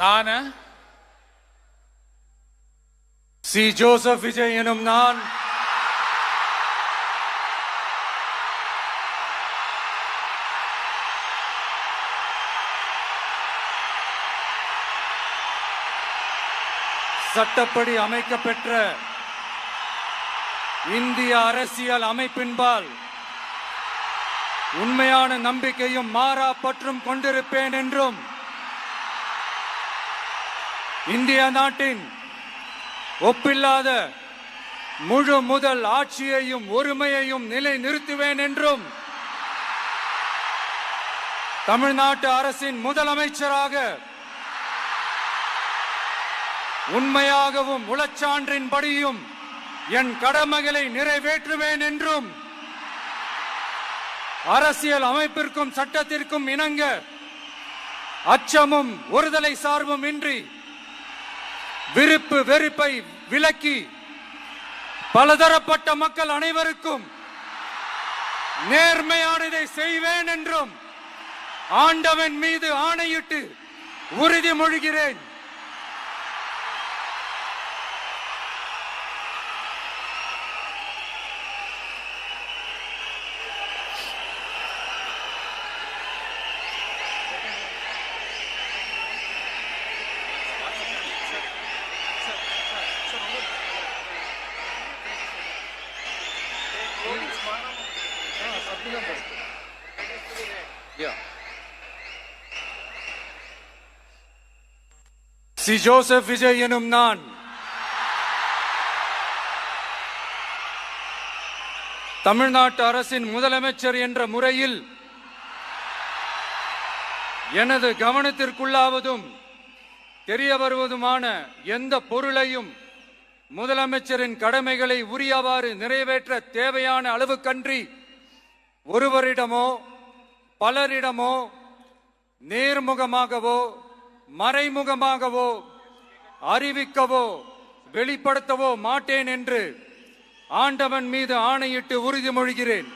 நான் C. Joseph Vijay எனும் நான் சட்டப்படி அமைக்கப்பெற்ற இந்திய அரசியல் அமைப்பின்பால் உண்மையான நம்பிக்கையும் மாறா பற்றும் கொண்டிருப்பேன் என்றும் இந்திய நாட்டின் ஒப்பில்லாத முழு முதல் ஆட்சியையும் ஒருமையையும் நிலை நிறுத்துவேன் என்றும் தமிழ்நாட்டு அரசின் முதலமைச்சராக உண்மையாகவும் உளச்சான்றின்படியும் என் கடமைகளை நிறைவேற்றுவேன் என்றும் அரசியல் அமைப்பிற்கும் சட்டத்திற்கும் இணங்க அச்சமும் ஒருதலை சார்பும் இன்றி விருப்பு வெறுப்பை விலக்கி பலதரப்பட்ட மக்கள் அனைவருக்கும் நேர்மையானதை செய்வேன் என்றும் ஆண்டவன் மீது ஆணையிட்டு உறுதிமொழிகிறேன். சி. ஜோசப் விஜய் எனும் நான் தமிழ்நாட்டு அரசின் முதலமைச்சர் என்ற முறையில் எனது கவனத்திற்குள்ளாவதும் தெரிய வருவதுமான எந்த பொருளையும் முதலமைச்சரின் கடமைகளை உரியவாறு நிறைவேற்ற தேவையான அளவுக்கன்றி ஒருவரிடமோ பலரிடமோ நேர்முகமாகவோ மறைமுகமாகவோ அறிவிக்கவோ வெளிப்படுத்தவோ மாட்டேன் என்று ஆண்டவன் மீது ஆணையிட்டு உறுதிமொழிகிறேன்.